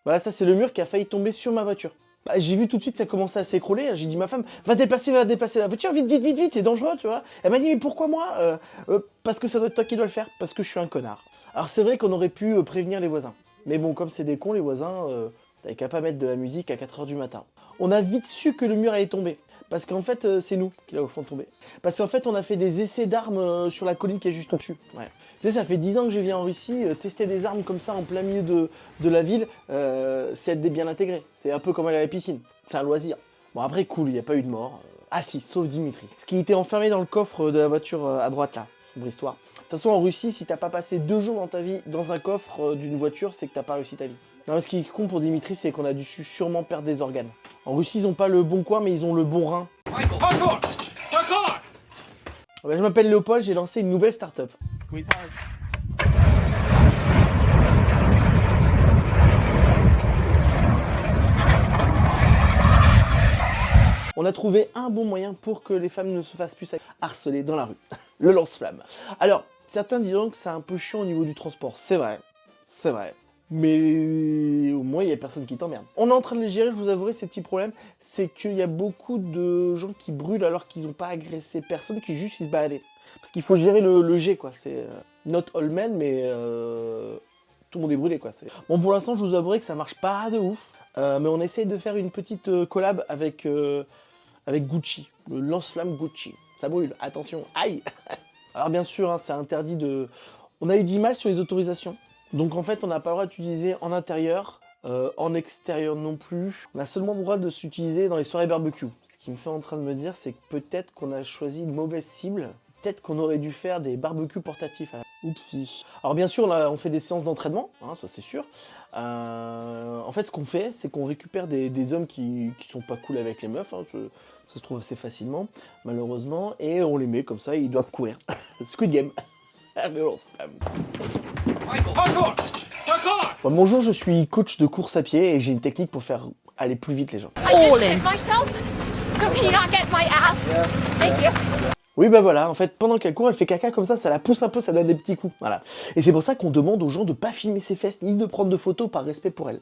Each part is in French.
Voilà, ça c'est le mur qui a failli tomber sur ma voiture. Bah, j'ai vu tout de suite ça commençait à s'écrouler, j'ai dit à ma femme, va déplacer la voiture, vite, vite, vite, vite, c'est dangereux, tu vois. Elle m'a dit, mais pourquoi moi parce que ça doit être toi qui dois le faire, parce que je suis un connard. Alors c'est vrai qu'on aurait pu prévenir les voisins. Mais bon, comme c'est des cons, les voisins, t'avais qu'à pas mettre de la musique à 4 h du matin. On a vite su que le mur allait tomber. Parce qu'en fait, c'est nous qui l'a au fond tombé. Parce qu'en fait, on a fait des essais d'armes sur la colline qui est juste au-dessus. Ouais. Tu sais, ça fait 10 ans que je viens en Russie, tester des armes comme ça en plein milieu de la ville, c'est être des bien intégrés. C'est un peu comme aller à la piscine. C'est un loisir. Bon, après, cool, il n'y a pas eu de mort. Ah si, sauf Dimitri. Ce qui était enfermé dans le coffre de la voiture à droite là. Sombre histoire. De toute façon, en Russie, si t'as pas passé 2 jours dans ta vie dans un coffre d'une voiture, c'est que t'as pas réussi ta vie. Non, mais ce qui compte pour Dimitri, c'est qu'on a dû sûrement perdre des organes. En Russie, ils ont pas le bon coin, mais ils ont le bon rein. Michael, hardcore! Ben, je m'appelle Léopold, j'ai lancé une nouvelle start-up. On a trouvé un bon moyen pour que les femmes ne se fassent plus harceler dans la rue. Le lance-flamme. Alors, certains diront que c'est un peu chiant au niveau du transport. C'est vrai. C'est vrai. Mais au moins, il n'y a personne qui t'emmerde. On est en train de les gérer, je vous avouerai, ces petits problèmes. C'est qu'il y a beaucoup de gens qui brûlent alors qu'ils n'ont pas agressé personne, qui juste ils se baladaient. Parce qu'il faut gérer le jet, quoi. C'est not all men, mais tout le monde est brûlé, quoi. Bon, pour l'instant, je vous avouerai que ça marche pas de ouf. Mais on essaye de faire une petite collab avec Gucci. Le lance-flamme Gucci. Ça brûle, attention, aïe. Alors bien sûr, hein, c'est interdit de... On a eu du mal sur les autorisations. Donc en fait, on n'a pas le droit d'utiliser en intérieur, en extérieur non plus. On a seulement le droit de s'utiliser dans les soirées barbecue. Ce qui me fait en train de me dire, c'est que peut-être qu'on a choisi une mauvaise cible. Peut-être qu'on aurait dû faire des barbecues portatifs. Oupsie. Alors bien sûr, là, on fait des séances d'entraînement, hein, ça c'est sûr. En fait, ce qu'on fait, c'est qu'on récupère des hommes qui sont pas cool avec les meufs. Hein, ça se trouve assez facilement, malheureusement. Et on les met comme ça, ils doivent courir. Squid Game. Michael, hardcore! Bon, bonjour, je suis coach de course à pied et j'ai une technique pour faire aller plus vite les gens. I just shit myself. So can you not get my ass? Thank you. Oui, bah voilà, en fait, pendant qu'elle court, elle fait caca comme ça la pousse un peu, ça donne des petits coups, voilà. Et c'est pour ça qu'on demande aux gens de pas filmer ses fesses, ni de prendre de photos par respect pour elle.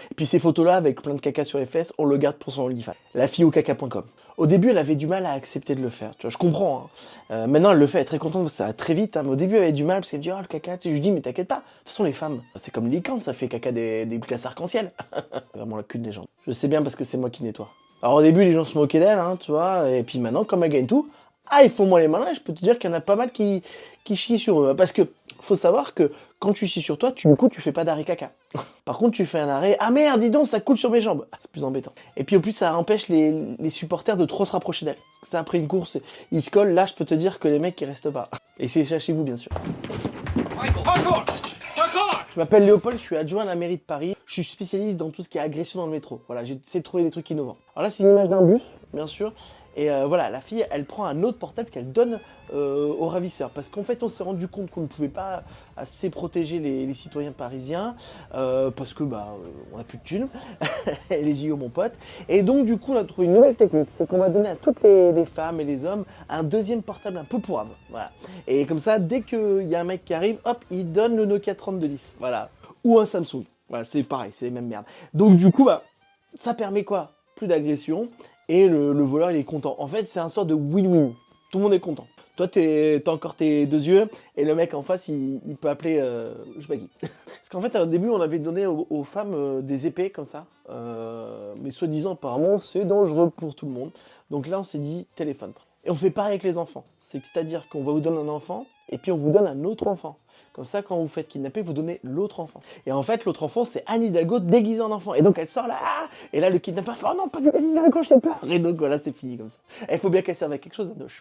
Et puis ces photos-là, avec plein de caca sur les fesses, on le garde pour son OnlyFans. Lafilleaucaca.com. Au début, elle avait du mal à accepter de le faire, tu vois, je comprends, hein. Maintenant, elle le fait, elle est très contente, parce que ça va très vite, hein, mais au début, elle avait du mal, parce qu'elle dit, oh, le caca, tu sais, je lui dis, mais t'inquiète pas, de toute façon, les femmes, c'est comme les licornes, ça fait caca des glaces arc-en-ciel. Vraiment la cul de légende. Je sais bien, parce que c'est moi qui nettoie. Alors au début, les gens se moquaient d'elle, hein, tu vois, et puis maintenant, comme elle gagne tout, ah, ils font moins les malins, je peux te dire qu'il y en a pas mal qui chient sur eux. Parce que faut savoir que quand tu chies sur toi, du coup, tu fais pas d'arrêt caca. Par contre, tu fais un arrêt, ah merde, dis donc, ça coule sur mes jambes. Ah, c'est plus embêtant. Et puis au plus, ça empêche les supporters de trop se rapprocher d'elle. Parce que ça, après une course, ils se collent, là, je peux te dire que les mecs, ils restent pas. Et c'est chez vous, bien sûr. Michael, hardcore! Je m'appelle Léopold, je suis adjoint à la mairie de Paris. Je suis spécialiste dans tout ce qui est agression dans le métro. Voilà, j'ai essayé de trouver des trucs innovants. Alors là, c'est une image d'un bus, bien sûr. Et voilà, la fille, elle prend un autre portable qu'elle donne au ravisseur. Parce qu'en fait, on s'est rendu compte qu'on ne pouvait pas assez protéger les citoyens parisiens. Parce que, bah, on n'a plus de thunes. Les JO, mon pote. Et donc, du coup, on a trouvé une nouvelle technique. C'est qu'on va donner à toutes les femmes et les hommes un deuxième portable un peu pourrave. Voilà. Et comme ça, dès qu'il y a un mec qui arrive, hop, il donne le Nokia 3210. Voilà. Ou un Samsung. Voilà, c'est pareil, c'est les mêmes merdes. Donc, du coup, bah, ça permet quoi? Plus d'agression. Et le voleur, il est content. En fait, c'est un sort de win-win. Tout le monde est content. Toi, t'as encore tes 2 yeux, et le mec en face, il peut appeler je sais pas qui. Parce qu'en fait, au début, on avait donné aux femmes des épées comme ça. Mais soi-disant, apparemment, c'est dangereux pour tout le monde. Donc là, on s'est dit téléphone. Et on fait pareil avec les enfants. C'est-à-dire qu'on va vous donner un enfant, et puis on vous donne un autre enfant. Comme ça, quand vous faites kidnapper, vous donnez l'autre enfant. Et en fait, l'autre enfant, c'est Anne Hidalgo déguisée en enfant. Et donc, elle sort là, et là, le kidnappeur fait « Oh non, pas du Anne Hidalgo, j'ai peur !» Et donc, voilà, c'est fini comme ça. Il faut bien qu'elle serve à quelque chose, Anoche.